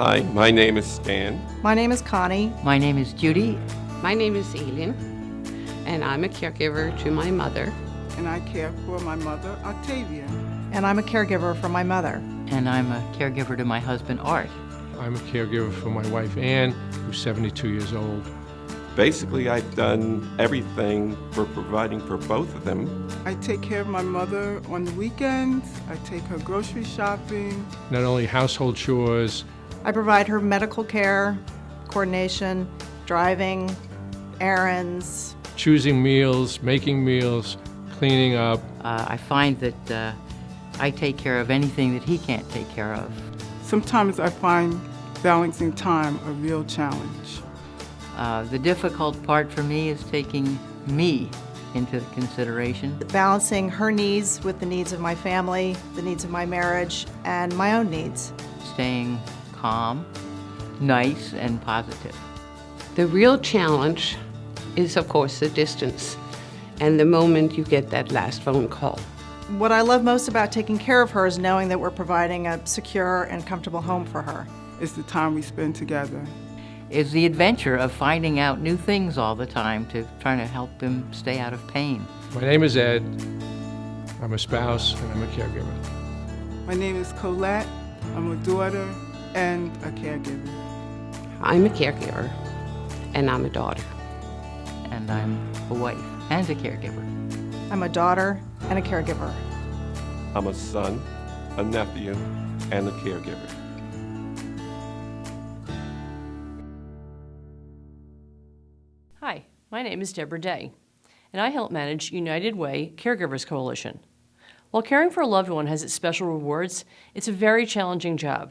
Hi, my name is Stan. My name is Connie. My name is Judy. My name is Aileen, and I'm a caregiver to my mother. And I care for my mother, Octavia. And I'm a caregiver for my mother. And I'm a caregiver to my husband, Art. I'm a caregiver for my wife, Ann, who's 72 years old. Basically, I've done everything for providing for both of them. I take care of my mother on the weekends. I take her grocery shopping. Not only household chores, I provide her medical care, coordination, driving, errands. choosing meals, making meals, cleaning up. I find that I take care of anything that he can't take care of. Sometimes I find balancing time a real challenge. The difficult part for me is taking me into consideration. Balancing her needs with the needs of my family, the needs of my marriage, and my own needs. Staying calm, nice, and positive. The real challenge is, of course, the distance and the moment you get that last phone call. What I love most about taking care of her is knowing that we're providing a secure and comfortable home for her. It's the time we spend together. Is the adventure of finding out new things all the time to trying to help him stay out of pain. My name is Ed. I'm a spouse and I'm a caregiver. My name is Colette. I'm a daughter and a caregiver. I'm a caregiver, and I'm a daughter. And I'm a wife and a caregiver. I'm a daughter and a caregiver. I'm a son, a nephew, and a caregiver. Hi, my name is Deborah Day, and I help manage United Way Caregivers Coalition. While caring for a loved one has its special rewards, it's a very challenging job.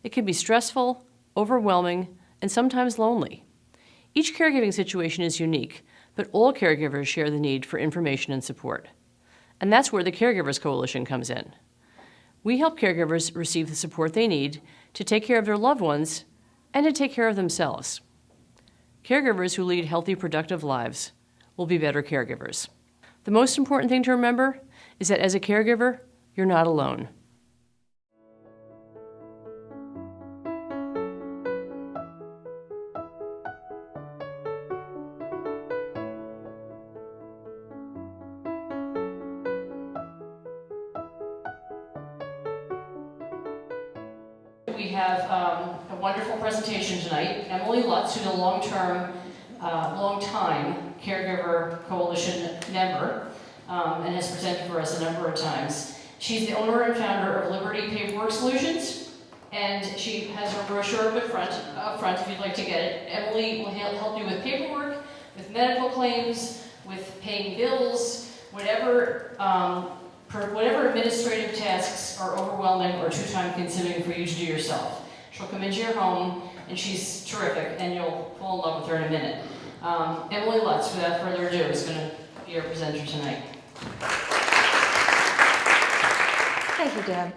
It can be stressful, overwhelming, and sometimes lonely. Each caregiving situation is unique, but all caregivers share the need for information and support. And that's where the Caregivers Coalition comes in. We help caregivers receive the support they need to take care of their loved ones and to take care of themselves. Caregivers who lead healthy, productive lives will be better caregivers. The most important thing to remember is that as a caregiver, you're not alone. We have a wonderful presentation tonight. Emily Lutz, who's a long-time Caregiver Coalition member and has presented for us a number of times. She's the owner and founder of Liberty Paperwork Solutions, and she has her brochure up front if you'd like to get it. Emily will help you with paperwork, with medical claims, with paying bills, whatever administrative tasks are overwhelming or too time-consuming for you to do yourself. She'll come into your home, and she's terrific, and you'll fall in love with her in a minute. Emily Lutz, without further ado, is going to be our presenter tonight. Thank you, Deb.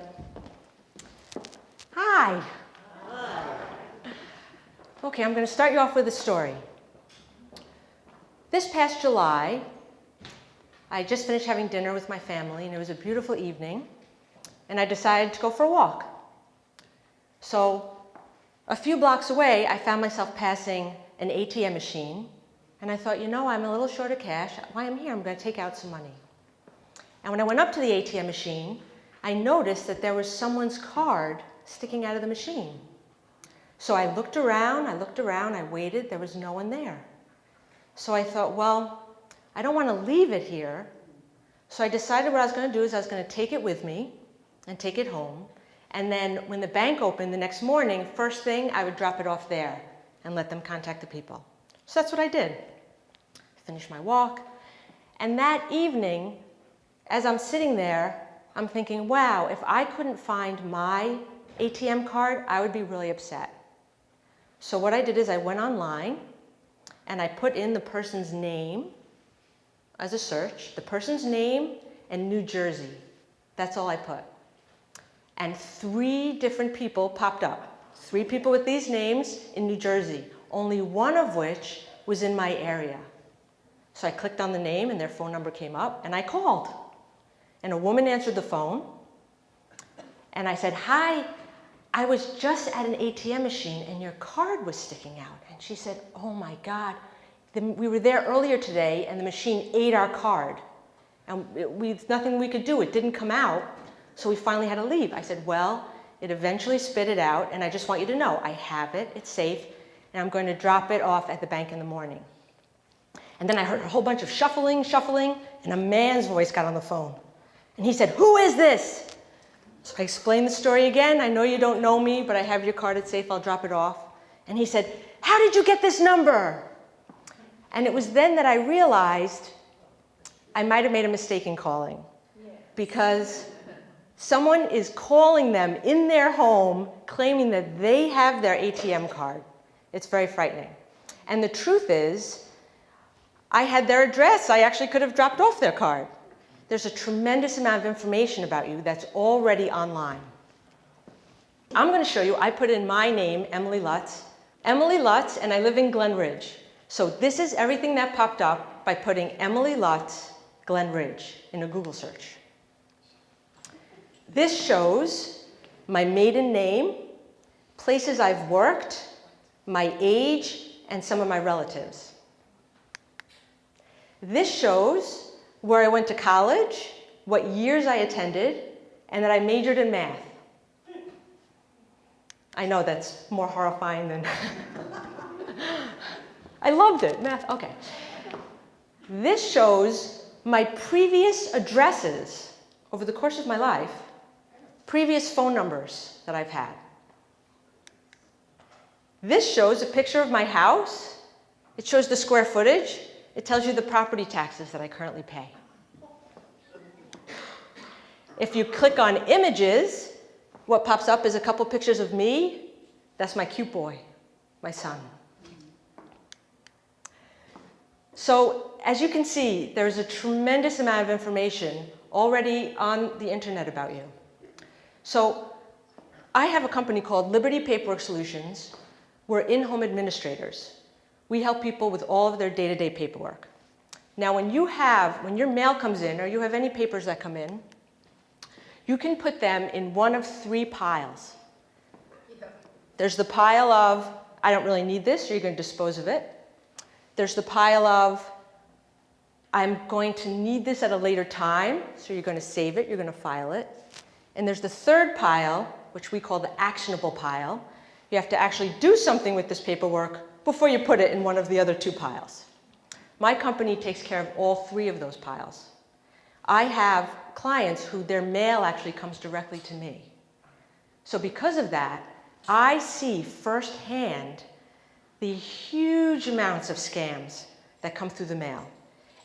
Hi. Okay, I'm going to start you off with a story. This past July, I just finished having dinner with my family, and it was a beautiful evening, and I decided to go for a walk. So a few blocks away, I found myself passing an ATM machine, and I thought, you know, I'm a little short of cash. While I'm here, I'm going to take out some money. And when I went up to the ATM machine, I noticed that there was someone's card sticking out of the machine. So I looked around, I waited, there was no one there. So I thought, well, I don't want to leave it here. So I decided what I was going to do is I was going to take it with me and take it home. And then when the bank opened the next morning, first thing, I would drop it off there and let them contact the people. So that's what I did. I finished my walk. And that evening, as I'm sitting there, I'm thinking, wow, if I couldn't find my ATM card, I would be really upset. So what I did is I went online and I put in the person's name as a search, the person's name and New Jersey. That's all I put. And 3 different people popped up. 3 people with these names in New Jersey, only one of which was in my area. So I clicked on the name and their phone number came up and I called. And a woman answered the phone and I said, hi, I was just at an ATM machine and your card was sticking out. And she said, oh my God, we were there earlier today and the machine ate our card. And there's nothing we could do, it didn't come out, so we finally had to leave. I said, well, it eventually spit it out, and I just want you to know, I have it, it's safe, and I'm going to drop it off at the bank in the morning. And then I heard a whole bunch of shuffling, and a man's voice got on the phone. And he said, who is this? So I explained the story again. I know you don't know me, but I have your card, it's safe, I'll drop it off. And he said, how did you get this number? And it was then that I realized I might have made a mistake in calling, because someone is calling them in their home claiming that they have their ATM card. It's very frightening. And the truth is, I had their address. I actually could have dropped off their card. There's a tremendous amount of information about you that's already online. I'm going to show you, I put in my name, Emily Lutz, and I live in Glen Ridge. So this is everything that popped up by putting Emily Lutz, Glen Ridge in a Google search. This shows my maiden name, places I've worked, my age, and some of my relatives. This shows where I went to college, what years I attended, and that I majored in math. I know that's more horrifying than... I loved it, math, okay. This shows my previous addresses over the course of my life, previous phone numbers that I've had. This shows a picture of my house. It shows the square footage. It tells you the property taxes that I currently pay. If you click on images, what pops up is a couple pictures of me. That's my cute boy, my son. So as you can see, there's a tremendous amount of information already on the internet about you. So I have a company called Liberty Paperwork Solutions. We're in-home administrators. We help people with all of their day-to-day paperwork. Now when your mail comes in, or you have any papers that come in, you can put them in one of three piles. There's the pile of, I don't really need this, so you're going to dispose of it. There's the pile of, I'm going to need this at a later time, so you're going to save it, you're going to file it. And there's the third pile, which we call the actionable pile. You have to actually do something with this paperwork before you put it in one of the other two piles. My company takes care of all three of those piles. I have clients who their mail actually comes directly to me. So because of that, I see firsthand the huge amounts of scams that come through the mail.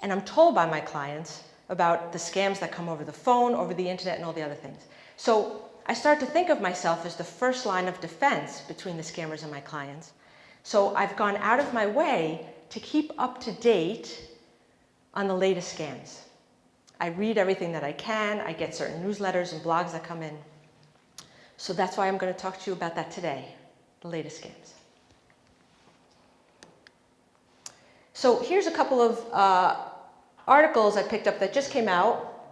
And I'm told by my clients about the scams that come over the phone, over the internet, and all the other things. So I start to think of myself as the first line of defense between the scammers and my clients. So I've gone out of my way to keep up to date on the latest scams. I read everything that I can. I get certain newsletters and blogs that come in. So that's why I'm going to talk to you about that today, the latest scams. So here's a couple of articles I picked up that just came out.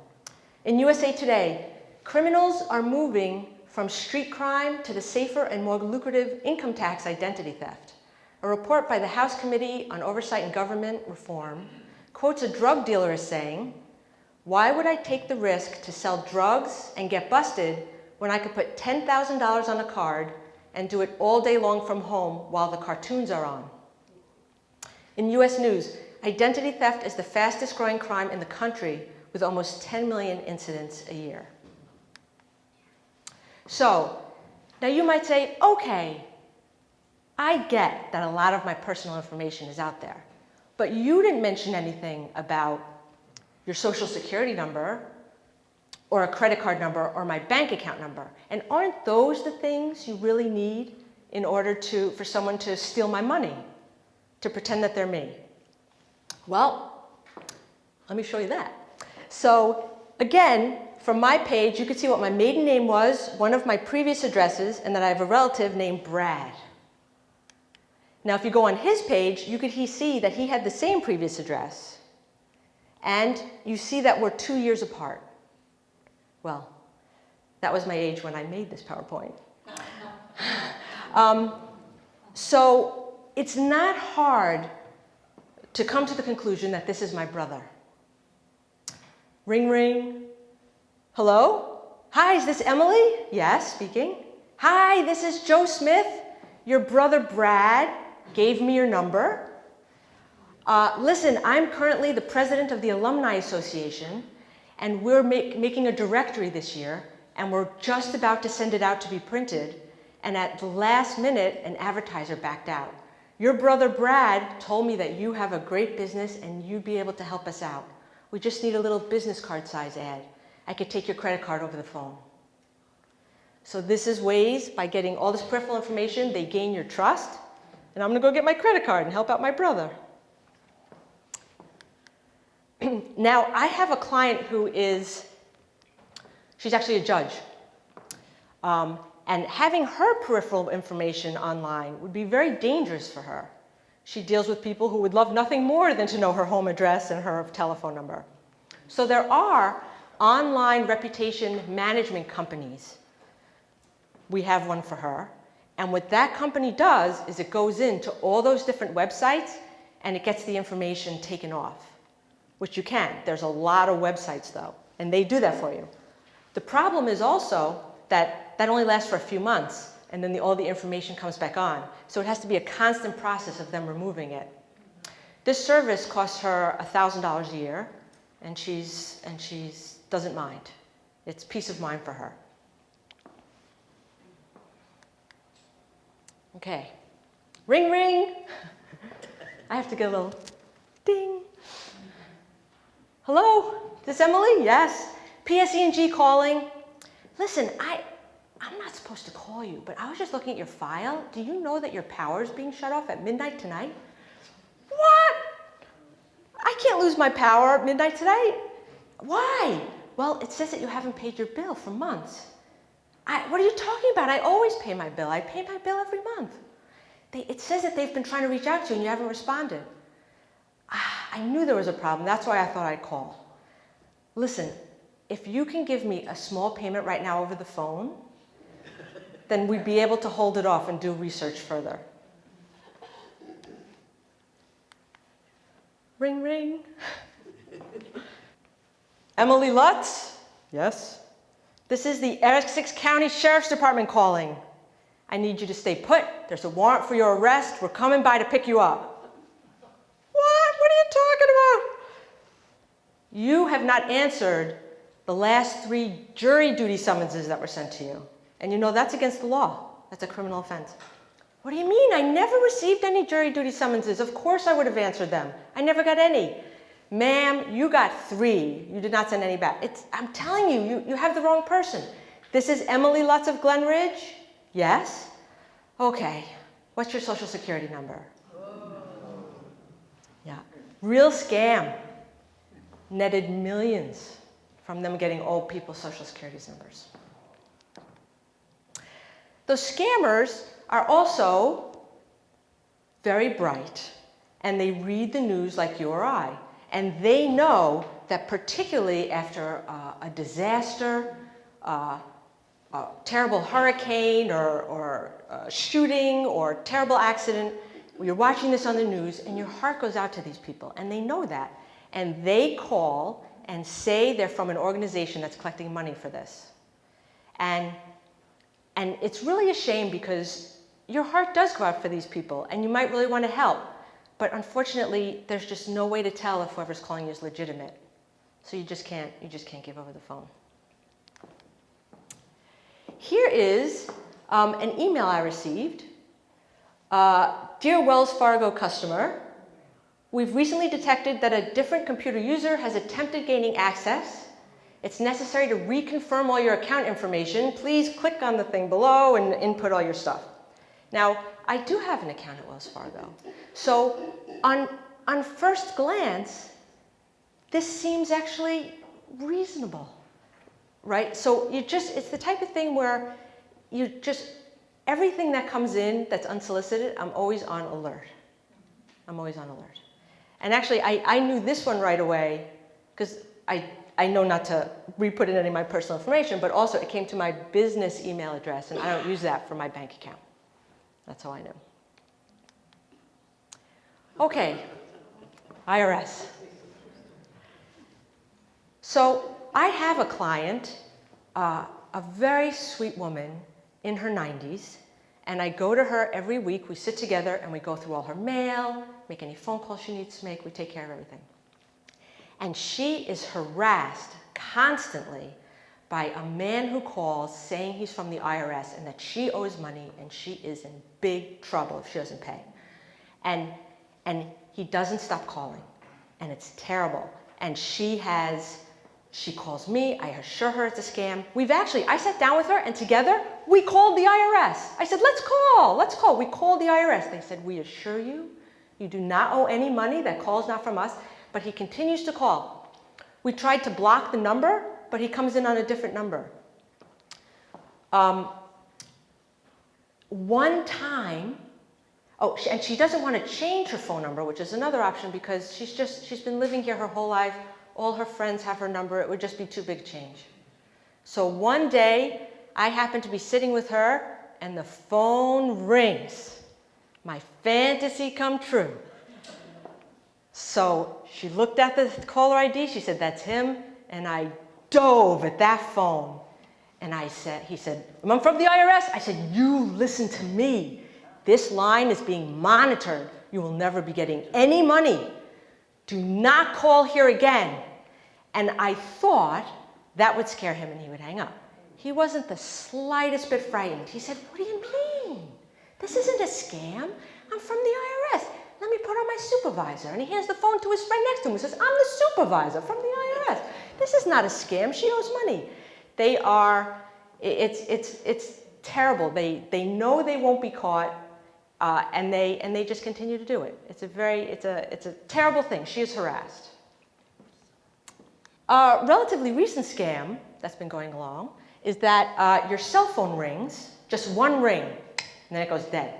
In USA Today, criminals are moving from street crime to the safer and more lucrative income tax identity theft. A report by the House Committee on Oversight and Government Reform quotes a drug dealer as saying, "Why would I take the risk to sell drugs and get busted when I could put $10,000 on a card and do it all day long from home while the cartoons are on?" In US News, identity theft is the fastest growing crime in the country with almost 10 million incidents a year. So, now you might say, okay, I get that a lot of my personal information is out there, but you didn't mention anything about your social security number or a credit card number or my bank account number. And aren't those the things you really need in order for someone to steal my money, to pretend that they're me? Well, let me show you that. So again, from my page, you can see what my maiden name was, one of my previous addresses, and that I have a relative named Brad. Now, if you go on his page, you could see that he had the same previous address. And you see that we're 2 years apart. Well, that was my age when I made this PowerPoint. So it's not hard to come to the conclusion that this is my brother. Ring, ring. Hello? Hi, is this Emily? Yes, speaking. Hi, this is Joe Smith. Your brother Brad gave me your number. Listen, I'm currently the president of the Alumni Association, and we're making a directory this year, and we're just about to send it out to be printed, and at the last minute, an advertiser backed out. Your brother Brad told me that you have a great business and you'd be able to help us out. We just need a little business card size ad. I could take your credit card over the phone. So this is ways, by getting all this peripheral information, they gain your trust, and I'm gonna go get my credit card and help out my brother. Now, I have a client who she's actually a judge. And having her peripheral information online would be very dangerous for her. She deals with people who would love nothing more than to know her home address and her telephone number. So there are online reputation management companies. We have one for her. And what that company does is it goes into all those different websites and it gets the information taken off, which you can. There's a lot of websites though, and they do that for you. The problem is also that only lasts for a few months, and then all the information comes back on. So it has to be a constant process of them removing it. This service costs her $1,000 a year, and she's doesn't mind. It's peace of mind for her. Okay, ring, ring. I have to get a little ding. Hello, is this Emily? Yes. PSE&G calling. Listen, I'm not supposed to call you, but I was just looking at your file. Do you know that your power is being shut off at midnight tonight? What? I can't lose my power at midnight tonight. Why? Well, it says that you haven't paid your bill for months. What are you talking about? I always pay my bill. I pay my bill every month. It says that they've been trying to reach out to you and you haven't responded. I knew there was a problem. That's why I thought I'd call. Listen, if you can give me a small payment right now over the phone, then we'd be able to hold it off and do research further. Ring, ring. Emily Lutz? Yes. This is the Essex County Sheriff's Department calling. I need you to stay put. There's a warrant for your arrest. We're coming by to pick you up. What? What are you talking about? You have not answered the last 3 jury duty summonses that were sent to you. And you know that's against the law. That's a criminal offense. What do you mean? I never received any jury duty summonses. Of course I would have answered them. I never got any. Ma'am, you got 3. You did not send any back. I'm telling you, you have the wrong person. This is Emily Lutz of Glen Ridge? Yes? Okay. What's your social security number? Yeah. Real scam. Netted millions from them getting old people's social security numbers. Those scammers are also very bright, and they read the news like you or I. And they know that particularly after a disaster, a terrible hurricane or a shooting or terrible accident, you're watching this on the news and your heart goes out to these people, and they know that. And they call and say they're from an organization that's collecting money for this. And it's really a shame because your heart does go out for these people and you might really want to help. But unfortunately, there's just no way to tell if whoever's calling you is legitimate. So you just can't give over the phone. Here is an email I received. Dear Wells Fargo customer, we've recently detected that a different computer user has attempted gaining access. It's necessary to reconfirm all your account information. Please click on the thing below and input all your stuff. Now, I do have an account at Wells Fargo. So on first glance, this seems actually reasonable, right? So it's the type of thing where everything that comes in that's unsolicited, I'm always on alert. I'm always on alert. And actually, I knew this one right away because I know not to re-put in any of my personal information, but also it came to my business email address, and I don't use that for my bank account. That's how I knew. Okay, IRS. So I have a client, a very sweet woman in her 90s, and I go to her every week. We sit together and we go through all her mail, make any phone calls she needs to make. We take care of everything. And she is harassed constantly by a man who calls saying he's from the IRS and that she owes money and she is in big trouble if she doesn't pay. And he doesn't stop calling, and it's terrible. And she calls me, I assure her it's a scam. I sat down with her and together we called the IRS. I said, let's call. We called the IRS. They said, we assure you, you do not owe any money. That call is not from us, but he continues to call. We tried to block the number, but he comes in on a different number. One time, and she doesn't want to change her phone number, which is another option because she's been living here her whole life. All her friends have her number. It would just be too big a change. So one day, I happen to be sitting with her, and the phone rings. My fantasy come true. So she looked at the caller ID. She said, that's him. And I dove at that phone. And he said, I'm from the IRS. I said, you listen to me. This line is being monitored. You will never be getting any money. Do not call here again. And I thought that would scare him and he would hang up. He wasn't the slightest bit frightened. He said, what do you mean? This isn't a scam. I'm from the IRS. Let me put on my supervisor. And he hands the phone to his friend next to him and says, I'm the supervisor from the IRS. This is not a scam. She owes money. It's terrible. They know they won't be caught. And they just continue to do it. It's a terrible thing. She is harassed. A relatively recent scam that's been going along is that your cell phone rings, just one ring, and then it goes dead.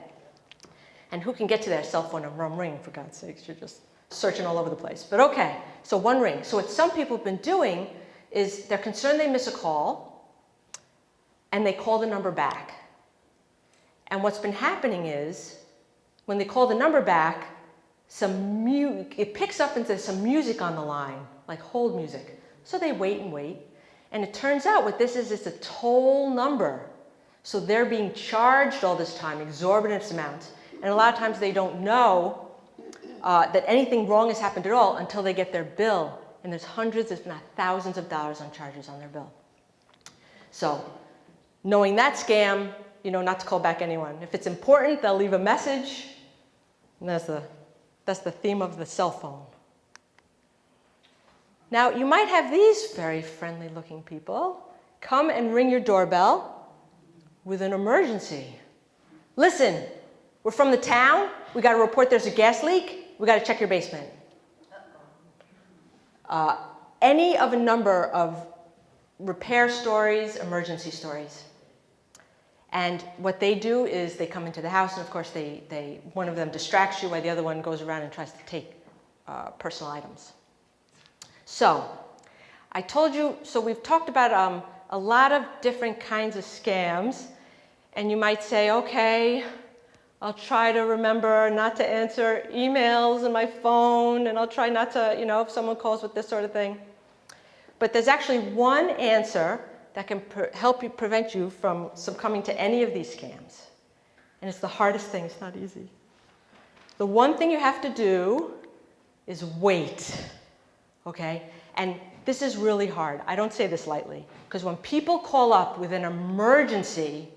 And who can get to their cell phone and ring, for God's sakes? You're just searching all over the place. But okay, so one ring. So what some people have been doing is they're concerned they miss a call, and they call the number back. And what's been happening is, when they call the number back, it picks up into some music on the line, like hold music. So they wait and wait. And it turns out what this is, it's a toll number. So they're being charged all this time, exorbitant amounts. And a lot of times they don't know that anything wrong has happened at all until they get their bill. And there's hundreds, if not thousands of dollars on charges on their bill. So knowing that scam, you know not to call back anyone. If it's important, they'll leave a message. And that's the theme of the cell phone. Now, you might have these very friendly-looking people come and ring your doorbell with an emergency. Listen, we're from the town. We got to report there's a gas leak. We got to check your basement. Any of a number of repair stories, emergency stories. And what they do is they come into the house, and of course one of them distracts you while the other one goes around and tries to take personal items. So I told you, so we've talked about a lot of different kinds of scams, and you might say, okay, I'll try to remember not to answer emails on my phone, and I'll try not to, if someone calls with this sort of thing. But there's actually one answer that can help you prevent you from succumbing to any of these scams. And it's the hardest thing. It's not easy. The one thing you have to do is wait. Okay? And this is really hard. I don't say this lightly. Because when people call up with an emergency,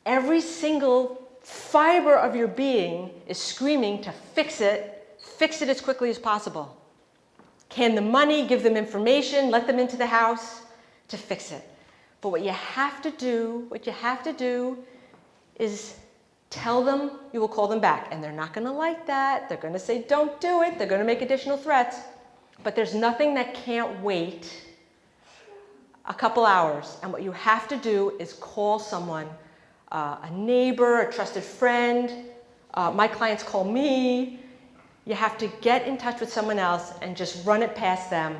every single fiber of your being is screaming to fix it as quickly as possible. Hand them money, give them information, let them into the house to fix it. But what you have to do is tell them you will call them back. And they're not going to like that. They're going to say, don't do it. They're going to make additional threats. But there's nothing that can't wait a couple hours. And what you have to do is call someone, a neighbor, a trusted friend. My clients call me. You have to get in touch with someone else and just run it past them.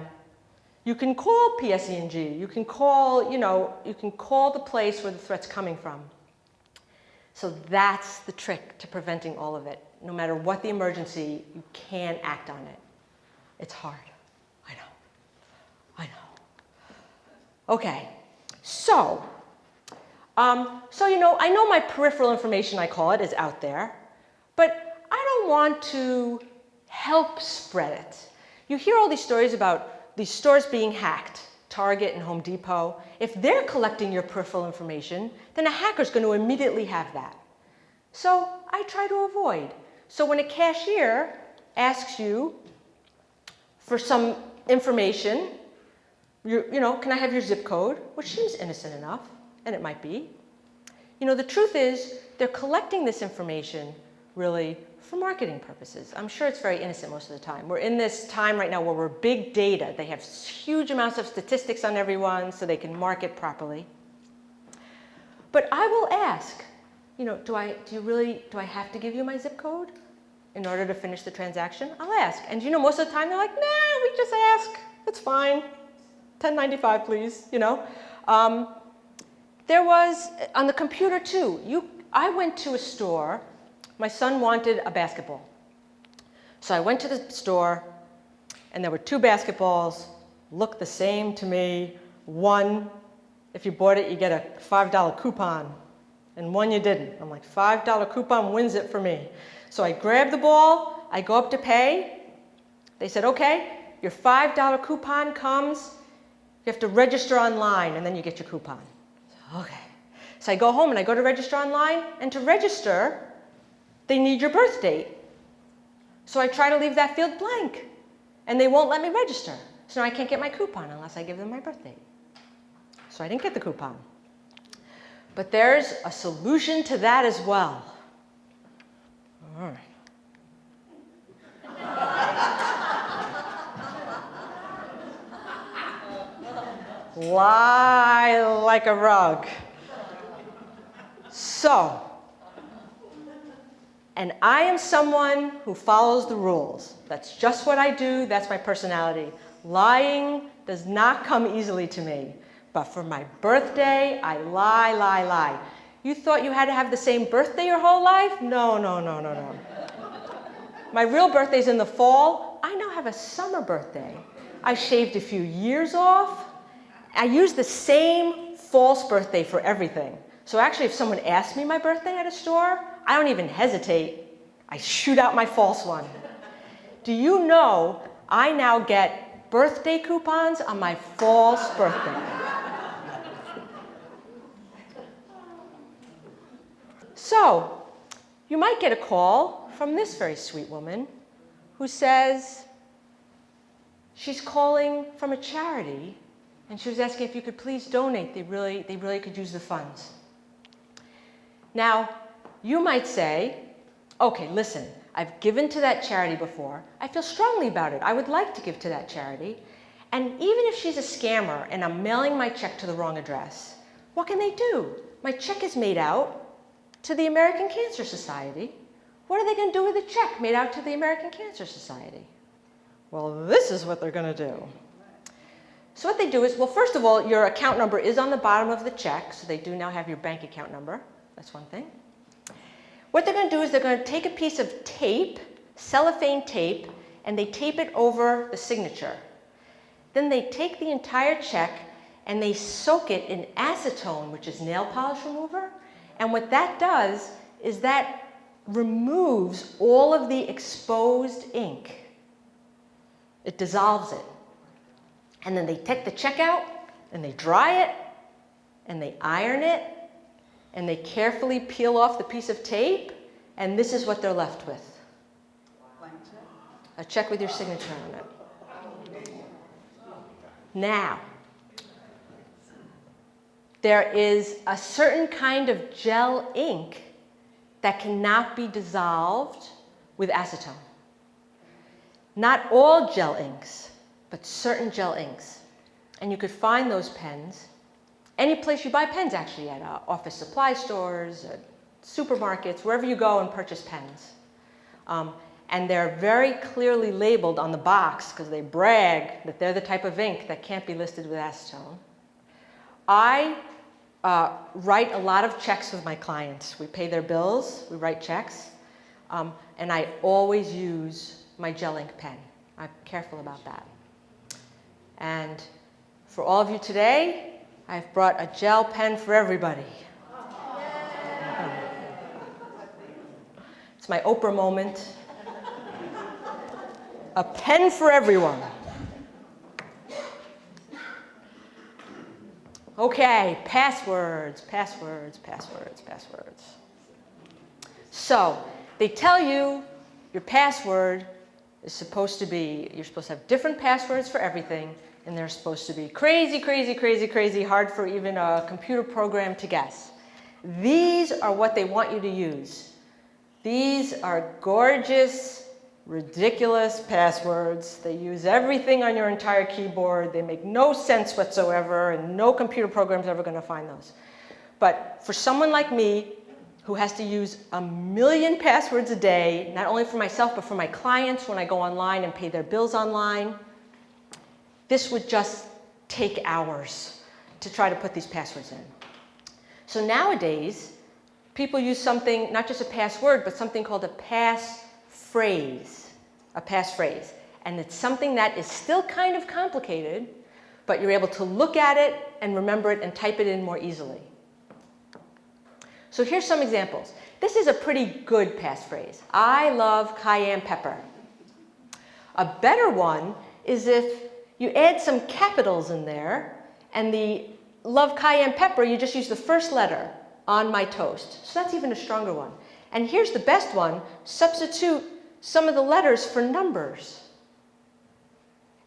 You can call PSE&G. You can call the place where the threat's coming from. So that's the trick to preventing all of it. No matter what the emergency, you can act on it. It's hard. I know. Okay, so I know my peripheral information, I call it, is out there, but I don't want to help spread it. You hear all these stories about these stores being hacked, Target and Home Depot. If they're collecting your peripheral information, then a hacker's going to immediately have that. So I try to avoid. So when a cashier asks you for some information, can I have your zip code? Which seems innocent enough, and it might be. The truth is, they're collecting this information really for marketing purposes. I'm sure it's very innocent most of the time. We're in this time right now where we're big data. They have huge amounts of statistics on everyone so they can market properly. But I will ask, do I have to give you my zip code in order to finish the transaction? I'll ask. And most of the time they're like, nah, we just ask. It's fine. 1095, please, There was, on the computer too, I went to a store. My son wanted a basketball. So I went to the store, and there were 2 basketballs, looked the same to me. One, if you bought it, you get a $5 coupon, and one you didn't. I'm like, $5 coupon wins it for me. So I grabbed the ball, I go up to pay. They said, okay, your $5 coupon comes. You have to register online, and then you get your coupon. Okay. So I go home, and I go to register online, and to register, they need your birth date. So I try to leave that field blank, and they won't let me register. So now I can't get my coupon unless I give them my birth date. So I didn't get the coupon. But there's a solution to that as well. All right. Lie like a rug. So, and I am someone who follows the rules. That's just what I do. That's my personality. Lying does not come easily to me. But for my birthday, I lie. You thought you had to have the same birthday your whole life? No. My real birthday's in the fall. I now have a summer birthday. I shaved a few years off. I use the same false birthday for everything. So actually, if someone asks me my birthday at a store, I don't even hesitate. I shoot out my false one. Do you know I now get birthday coupons on my false birthday? So, you might get a call from this very sweet woman who says she's calling from a charity, and she was asking if you could please donate. They really could use the funds. Now, you might say, okay, listen, I've given to that charity before. I feel strongly about it. I would like to give to that charity. And even if she's a scammer and I'm mailing my check to the wrong address, what can they do? My check is made out to the American Cancer Society. What are they going to do with a check made out to the American Cancer Society? Well, this is what they're going to do. So what they do is, well, first of all, your account number is on the bottom of the check, so they do now have your bank account number. That's one thing. What they're going to do is they're going to take a piece of tape, cellophane tape, and they tape it over the signature. Then they take the entire check and they soak it in acetone, which is nail polish remover. And what that does is that removes all of the exposed ink. It dissolves it. And then they take the check out and they dry it and they iron it and they carefully peel off the piece of tape, and this is what they're left with. A check with your signature on it. Now, there is a certain kind of gel ink that cannot be dissolved with acetone. Not all gel inks, but certain gel inks. And you could find those pens any place you buy pens, actually, at office supply stores, at supermarkets, wherever you go and purchase pens. And they're very clearly labeled on the box because they brag that they're the type of ink that can't be listed with acetone. I write a lot of checks with my clients. We pay their bills, we write checks, and I always use my gel ink pen. I'm careful about that. And for all of you today, I've brought a gel pen for everybody. It's my Oprah moment. A pen for everyone. Okay, passwords, passwords, passwords, passwords. So, they tell you your password is supposed to be, you're supposed to have different passwords for everything, and they're supposed to be crazy, crazy, crazy, crazy, hard for even a computer program to guess. These are what they want you to use. These are gorgeous, ridiculous passwords. They use everything on your entire keyboard. They make no sense whatsoever, and no computer program is ever going to find those. But for someone like me, who has to use 1 million passwords a day, not only for myself, but for my clients when I go online and pay their bills online, this would just take hours to try to put these passwords in. So nowadays, people use something, not just a password, but something called a passphrase. A passphrase. And it's something that is still kind of complicated, but you're able to look at it and remember it and type it in more easily. So here's some examples. This is a pretty good passphrase. I love cayenne pepper. A better one is if you add some capitals in there, and the love cayenne pepper, you just use the first letter on my toast. So that's even a stronger one. And here's the best one. Substitute some of the letters for numbers.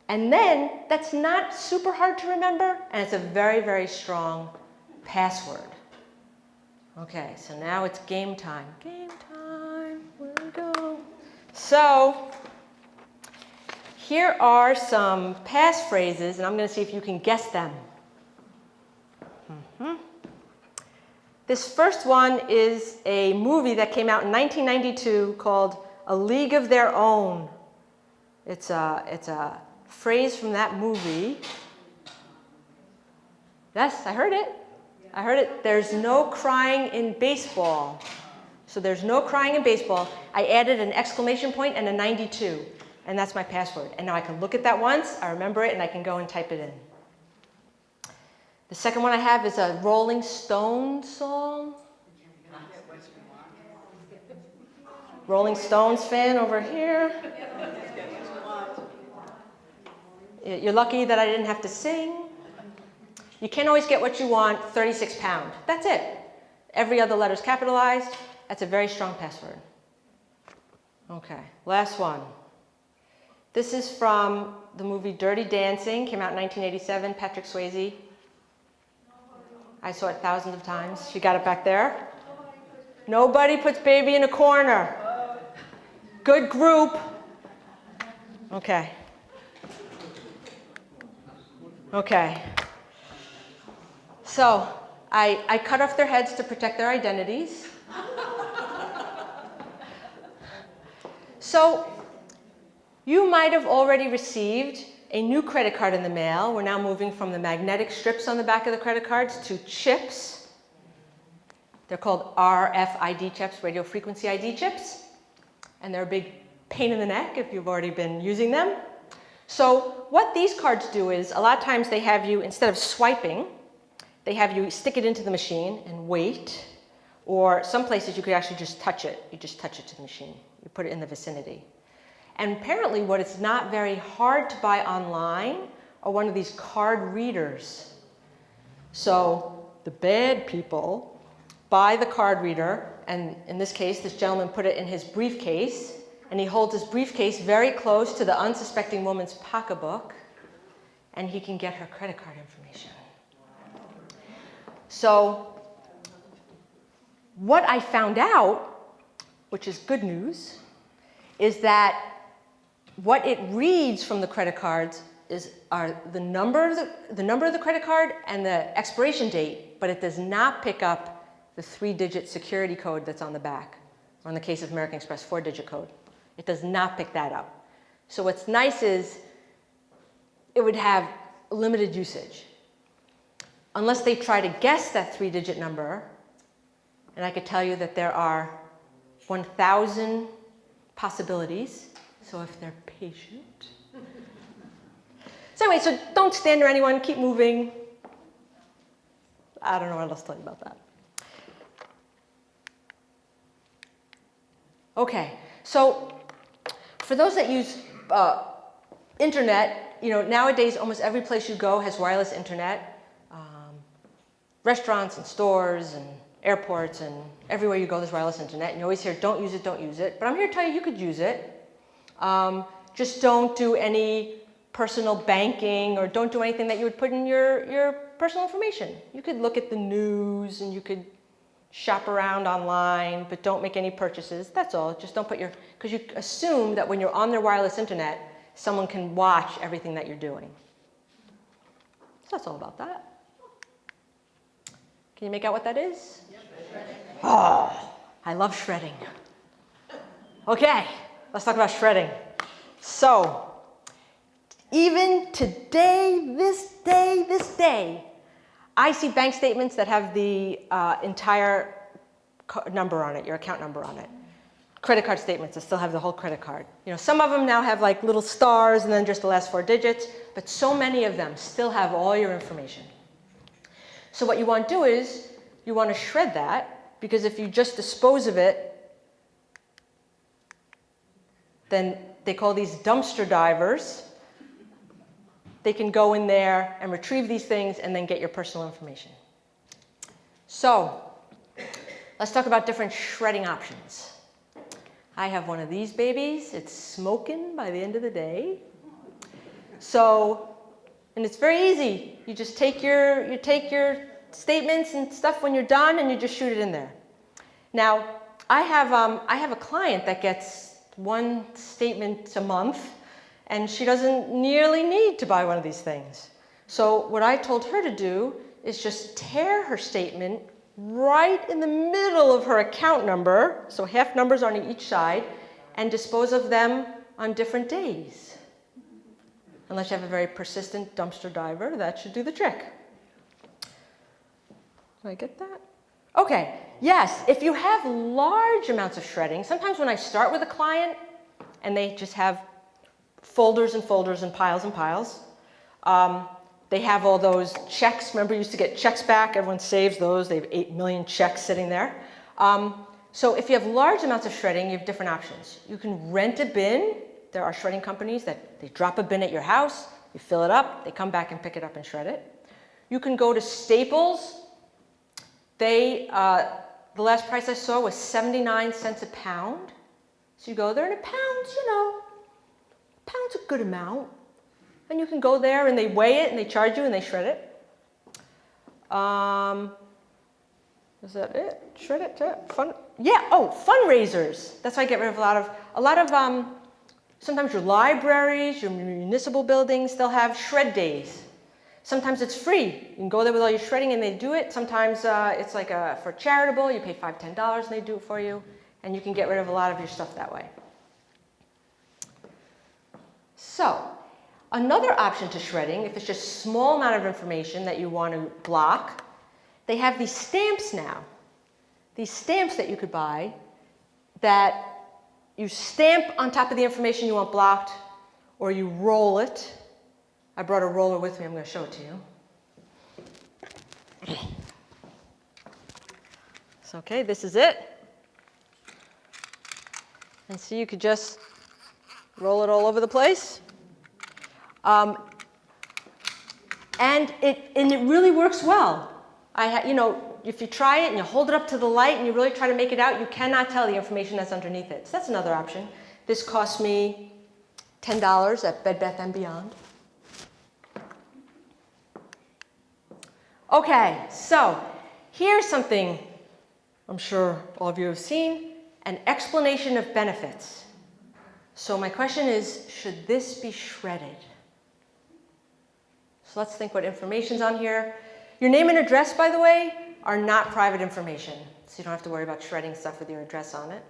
And then that's not super hard to remember, and it's a very, very strong password. Okay, so now it's game time. Game time, where we go? So here are some passphrases, and I'm going to see if you can guess them. This first one is a movie that came out in 1992 called A League of Their Own. It's a phrase from that movie. Yes, I heard it. I heard it. There's no crying in baseball. So there's no crying in baseball. I added an exclamation point and a 92, and that's my password. And now I can look at that once, I remember it, and I can go and type it in. The second one I have is a Rolling Stones song. Rolling Stones fan over here. You're lucky that I didn't have to sing. You can't always get what you want, 36 pound. That's it. Every other letter's capitalized. That's a very strong password. Okay, last one. This is from the movie Dirty Dancing, came out in 1987, Patrick Swayze. I saw it thousands of times. You got it back there? Nobody puts baby in a corner. Good group. Okay. Okay. So I cut off their heads to protect their identities. So you might have already received a new credit card in the mail. We're now moving from the magnetic strips on the back of the credit cards to chips. They're called RFID chips, radio frequency ID chips. And they're a big pain in the neck if you've already been using them. So what these cards do is, a lot of times they have you, instead of swiping, they have you stick it into the machine and wait. Or some places you could actually just touch it. You just touch it to the machine. You put it in the vicinity. And apparently what it's not very hard to buy online are one of these card readers. So the bad people buy the card reader, and in this case, this gentleman put it in his briefcase, and he holds his briefcase very close to the unsuspecting woman's pocketbook, and he can get her credit card information. So what I found out, which is good news, is that what it reads from the credit cards are the number of the credit card and the expiration date, but it does not pick up the 3-digit security code that's on the back, or in the case of American Express, 4-digit code. It does not pick that up. So what's nice is it would have limited usage. unless they try to guess that 3-digit number, and I could tell you that there are 1,000 possibilities, so if they're patient. So anyway, so don't stand near anyone, keep moving. I don't know what else to tell you about that. Okay, so for those that use internet, nowadays almost every place you go has wireless internet. Restaurants and stores and airports and everywhere you go there's wireless internet. And you always hear, don't use it, don't use it. But I'm here to tell you, you could use it. Just don't do any personal banking or don't do anything that you would put in your personal information. You could look at the news and you could shop around online, but don't make any purchases. That's all. Just don't put because you assume that when you're on their wireless internet, someone can watch everything that you're doing. So that's all about that. Can you make out what that is? Oh, I love shredding. Okay, let's talk about shredding. So, even today, this day, I see bank statements that have the entire number on it, your account number on it. Credit card statements that still have the whole credit card. Some of them now have like little stars and then just the last 4 digits, but so many of them still have all your information. So what you want to do is you want to shred that, because if you just dispose of it, then they call these dumpster divers. They can go in there and retrieve these things and then get your personal information. So let's talk about different shredding options. I have one of these babies. It's smoking by the end of the day. So, and it's very easy. You just take your statements and stuff when you're done and you just shoot it in there. Now, I have a client that gets 1 statement a month, and she doesn't nearly need to buy one of these things. So what I told her to do is just tear her statement right in the middle of her account number, so half numbers on each side, and dispose of them on different days. Unless you have a very persistent dumpster diver, that should do the trick. Did I get that? Okay, yes, if you have large amounts of shredding, sometimes when I start with a client and they just have folders and folders and piles, they have all those checks. Remember, you used to get checks back. Everyone saves those. They have 8 million checks sitting there. So if you have large amounts of shredding, you have different options. You can rent a bin. There are shredding companies that they drop a bin at your house. You fill it up. They come back and pick it up and shred it. You can go to Staples. The last price I saw was 79 cents a pound. So you go there, and a pound's, pound's a good amount. And you can go there and they weigh it and they charge you and they shred it. Is that it? Shred it? Fun? Yeah. Oh, fundraisers. That's why I get rid of a lot of. Sometimes your libraries, your municipal buildings, they'll have shred days. Sometimes it's free. You can go there with all your shredding and they do it. Sometimes it's like for charitable. You pay $5, $10 and they do it for you, and you can get rid of a lot of your stuff that way. So. Another option to shredding, if it's just a small amount of information that you want to block, they have these stamps now. These stamps that you could buy that you stamp on top of the information you want blocked, or you roll it. I brought a roller with me. I'm going to show it to you. So, okay, this is it. And so you could just roll it all over the place. And it really works well. If you try it and you hold it up to the light and you really try to make it out, you cannot tell the information that's underneath it. So that's another option. This cost me $10 at Bed Bath & Beyond. Okay, so here's something I'm sure all of you have seen, an explanation of benefits. So my question is, should this be shredded? So let's think what information's on here. Your name and address, by the way, are not private information. So you don't have to worry about shredding stuff with your address on it.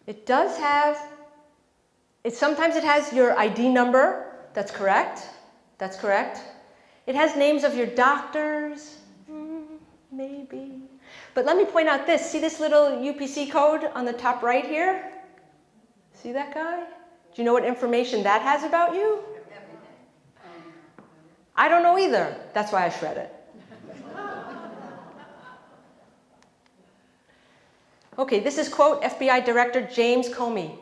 It does have, sometimes it has your ID number. That's correct. That's correct. It has names of your doctors, maybe. But let me point out this. See this little UPC code on the top right here? See that guy? Do you know what information that has about you? I don't know either. That's why I shred it. Okay, this is quote FBI Director James Comey.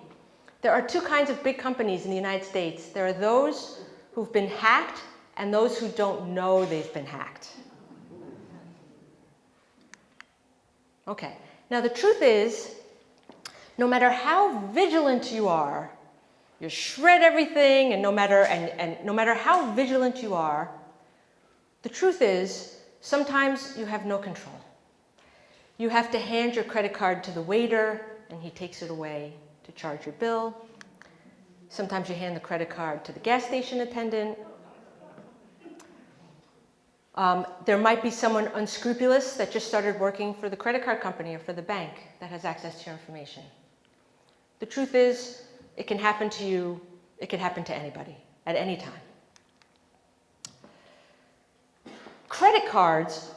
There are two kinds of big companies in the United States. There are those who've been hacked and those who don't know they've been hacked. Okay, now the truth is, no matter how vigilant you are, you shred everything, and no matter how vigilant you are, the truth is, sometimes you have no control. You have to hand your credit card to the waiter, and he takes it away to charge your bill. Sometimes you hand the credit card to the gas station attendant. There might be someone unscrupulous that just started working for the credit card company or for the bank that has access to your information. The truth is, it can happen to you, it can happen to anybody at any time. Credit cards,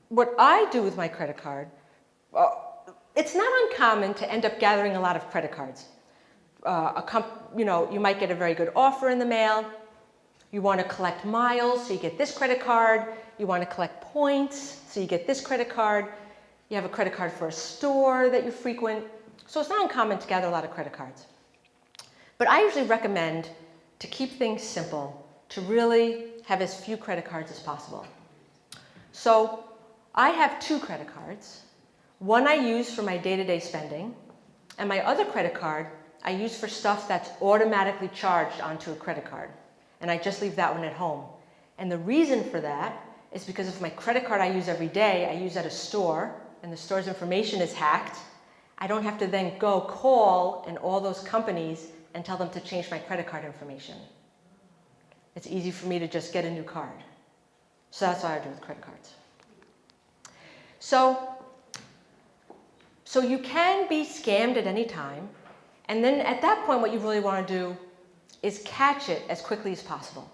what I do with my credit card, it's not uncommon to end up gathering a lot of credit cards. You might get a very good offer in the mail. You want to collect miles, so you get this credit card. You want to collect points, so you get this credit card. You have a credit card for a store that you frequent. So it's not uncommon to gather a lot of credit cards. But I usually recommend to keep things simple, to really have as few credit cards as possible. So I have 2 credit cards. One I use for my day-to-day spending, and my other credit card I use for stuff that's automatically charged onto a credit card. And I just leave that one at home. And the reason for that is because if my credit card I use every day, I use at a store, and the store's information is hacked, I don't have to then go call in all those companies and tell them to change my credit card information. It's easy for me to just get a new card. So that's what I do with credit cards. So you can be scammed at any time. And then at that point, what you really want to do is catch it as quickly as possible.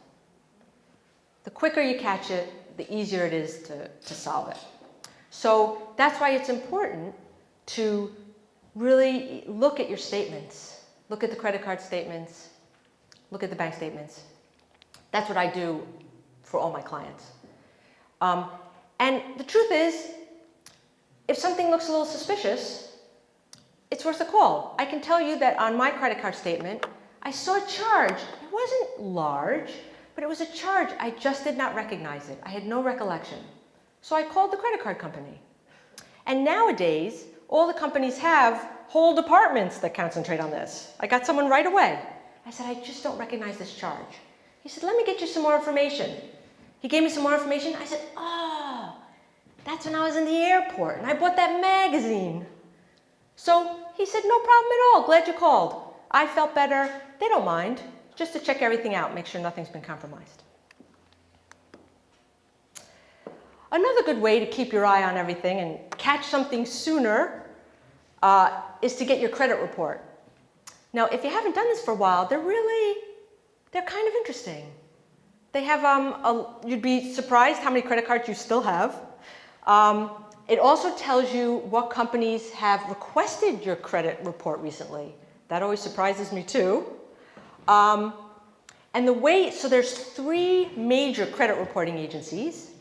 The quicker you catch it, the easier it is to solve it. So that's why it's important to really look at your statements. Look at the credit card statements. Look at the bank statements. That's what I do for all my clients. And the truth is, if something looks a little suspicious, it's worth a call. I can tell you that on my credit card statement, I saw a charge. It wasn't large, but it was a charge. I just did not recognize it. I had no recollection. So I called the credit card company. And nowadays, all the companies have whole departments that concentrate on this. I got someone right away. I said, I just don't recognize this charge. He said, let me get you some more information. He gave me some more information. I said, oh, that's when I was in the airport and I bought that magazine. So he said, no problem at all. Glad you called. I felt better. They don't mind. Just to check everything out, make sure nothing's been compromised. Another good way to keep your eye on everything and catch something sooner is to get your credit report. Now, if you haven't done this for a while, they're kind of interesting. They have, you'd be surprised how many credit cards you still have. It also tells you what companies have requested your credit report recently. That always surprises me too. So there's 3 major credit reporting agencies,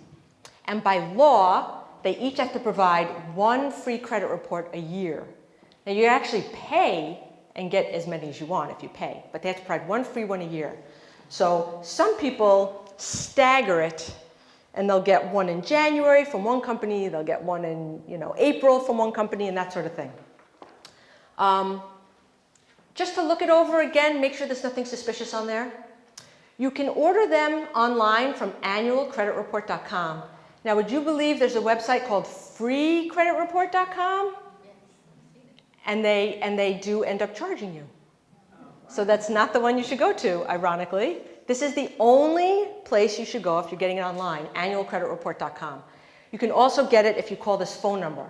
and by law, they each have to provide 1 free credit report a year. Now you actually pay and get as many as you want if you pay, but they have to provide 1 free one a year. So some people stagger it, and they'll get 1 in January from one company, they'll get 1 in April from one company, and that sort of thing. Just to look it over again, make sure there's nothing suspicious on there. You can order them online from annualcreditreport.com. Now, would you believe there's a website called freecreditreport.com? And they do end up charging you. So that's not the one you should go to, ironically. This is the only place you should go if you're getting it online, annualcreditreport.com. You can also get it if you call this phone number.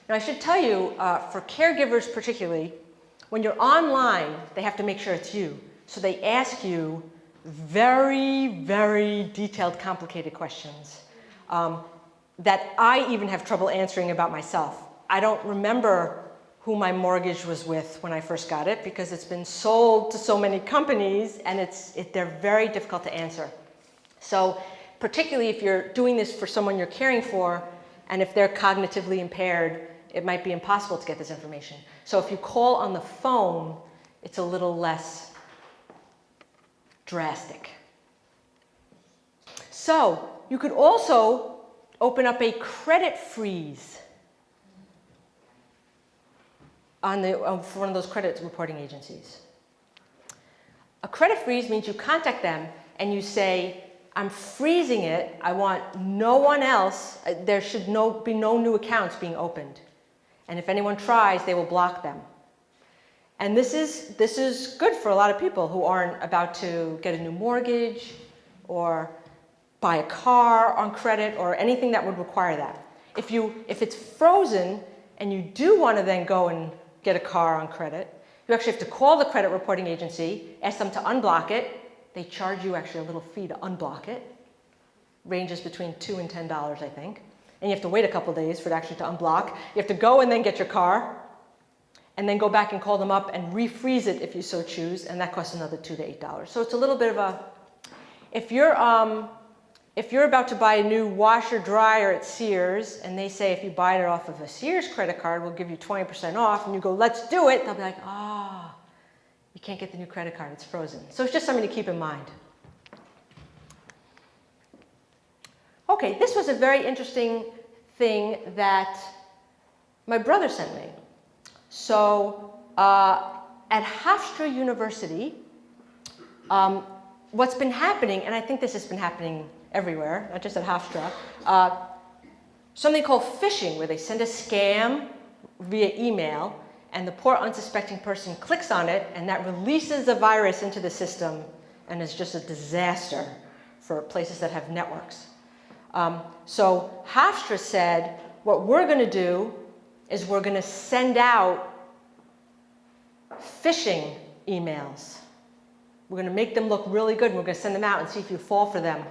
Now, I should tell you, for caregivers particularly, when you're online, they have to make sure it's you. So they ask you very, very detailed, complicated questions that I even have trouble answering about myself. I don't remember who my mortgage was with when I first got it because it's been sold to so many companies and they're very difficult to answer. So particularly if you're doing this for someone you're caring for and if they're cognitively impaired, it might be impossible to get this information. So if you call on the phone, it's a little less drastic. So you could also open up a credit freeze for one of those credit reporting agencies. A credit freeze means you contact them and you say, I'm freezing it. I want no one else. There should be no new accounts being opened. And if anyone tries, they will block them. And this is good for a lot of people who aren't about to get a new mortgage or buy a car on credit or anything that would require that. If it's frozen and you do want to then go and get a car on credit, you actually have to call the credit reporting agency, ask them to unblock it. They charge you actually a little fee to unblock it. Ranges between $2 and $10, I think. And you have to wait a couple days for it actually to unblock. You have to go and then get your car, and then go back and call them up and refreeze it if you so choose, and that costs another $2 to $8. So it's a little bit of a, if you're about to buy a new washer dryer at Sears, and they say if you buy it off of a Sears credit card, we'll give you 20% off, and you go, let's do it, they'll be like, you can't get the new credit card, it's frozen. So it's just something to keep in mind. Okay, this was a very interesting thing that my brother sent me. So at Hofstra University, what's been happening, and I think this has been happening everywhere, not just at Hofstra, something called phishing, where they send a scam via email, and the poor unsuspecting person clicks on it, and that releases a virus into the system, and is just a disaster for places that have networks. So Hofstra said, what we're going to do is we're going to send out phishing emails. We're going to make them look really good, and we're going to send them out and see if you fall for them.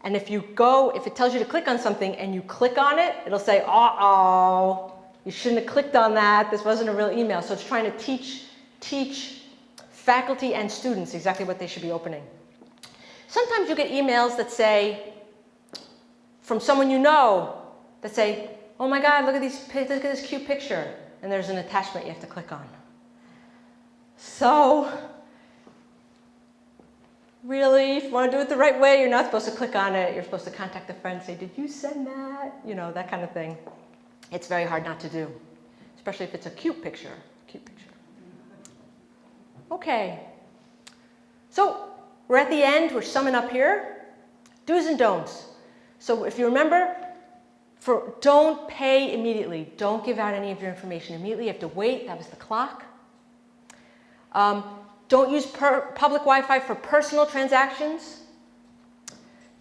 And if it tells you to click on something and you click on it, it'll say, uh-oh, you shouldn't have clicked on that. This wasn't a real email. So it's trying to teach faculty and students exactly what they should be opening. Sometimes you get emails that say, from someone you know, that say, oh my God, look at this cute picture. And there's an attachment you have to click on. So, really, if you want to do it the right way, you're not supposed to click on it. You're supposed to contact a friend and say, did you send that? You know, that kind of thing. It's very hard not to do, especially if it's a cute picture. Okay. So, we're at the end. We're summing up here. Do's and don'ts. So if you remember, don't pay immediately. Don't give out any of your information immediately. You have to wait. That was the clock. Don't use public Wi-Fi for personal transactions.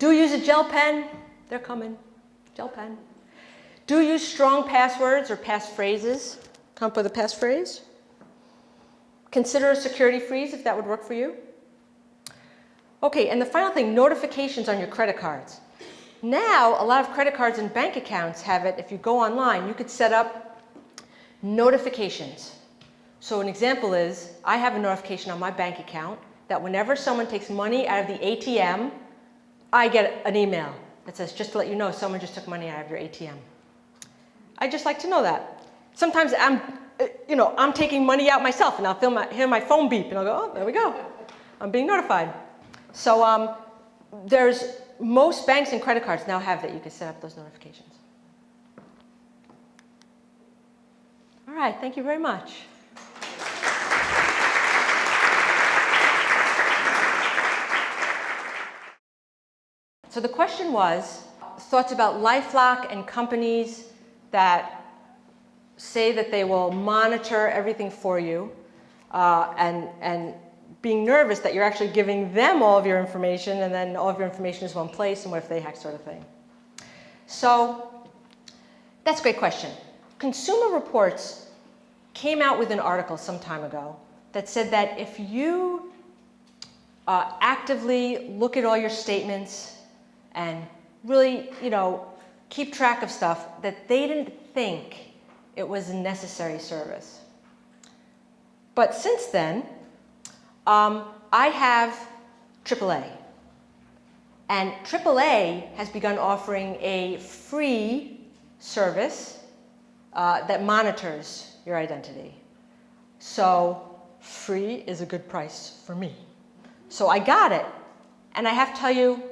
Do use a gel pen. They're coming. Gel pen. Do use strong passwords or passphrases. Come up with a passphrase. Consider a security freeze if that would work for you. Okay, and the final thing, notifications on your credit cards. Now, a lot of credit cards and bank accounts have it. If you go online, you could set up notifications. So an example is, I have a notification on my bank account that whenever someone takes money out of the ATM, I get an email that says, just to let you know, someone just took money out of your ATM. I just like to know that. Sometimes I'm taking money out myself, and I'll hear my phone beep, and I'll go, oh, there we go. I'm being notified. So most banks and credit cards now have that. You can set up those notifications. All right, thank you very much. So the question was, thoughts about LifeLock and companies that say that they will monitor everything for you, and being nervous that you're actually giving them all of your information, and then all of your information is one place, and what if they hack, sort of thing. So that's a great question. Consumer Reports came out with an article some time ago that said that if you actively look at all your statements and really, keep track of stuff that they didn't think it was a necessary service. But since then, I have AAA. And AAA has begun offering a free service that monitors your identity. So free is a good price for me. So I got it. And I have to tell you,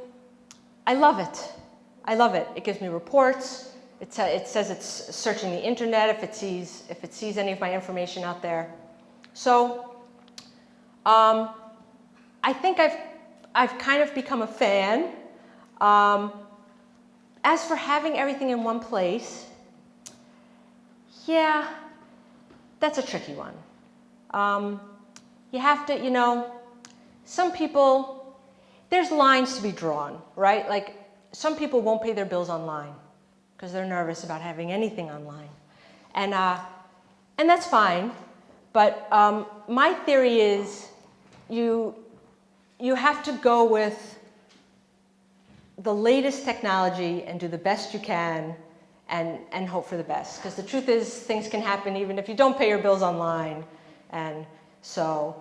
I love it. I love it. It gives me reports. It says it's searching the internet if it sees any of my information out there. So I think I've kind of become a fan. As for having everything in one place, yeah, that's a tricky one. You have to, some people, there's lines to be drawn, right? Like, some people won't pay their bills online because they're nervous about having anything online. And that's fine, but my theory is you have to go with the latest technology and do the best you can and hope for the best. Because the truth is, things can happen even if you don't pay your bills online. And so,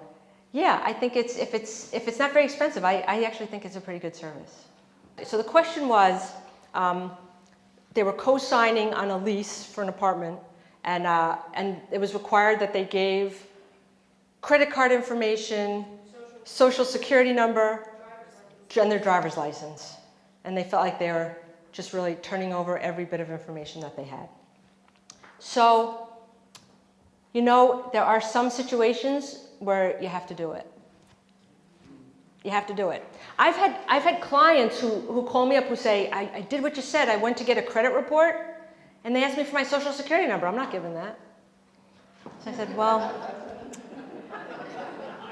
yeah, I think if it's not very expensive, I actually think it's a pretty good service. So the question was, they were co-signing on a lease for an apartment, and it was required that they gave credit card information, social security number, and their driver's license. And they felt like they were just really turning over every bit of information that they had. So, there are some situations where you have to do it. You have to do it. I've had clients who call me up who say, I did what you said. I went to get a credit report, and they asked me for my social security number. I'm not giving that. So I said, well,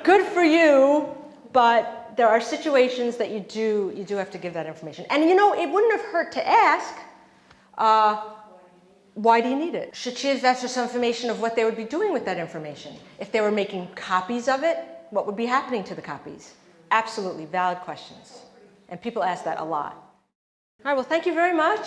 good for you, but there are situations that you do have to give that information. And it wouldn't have hurt to ask, why do you need it? Should she have asked for some information of what they would be doing with that information? If they were making copies of it, what would be happening to the copies? Absolutely valid questions. And people ask that a lot. All right, well, thank you very much.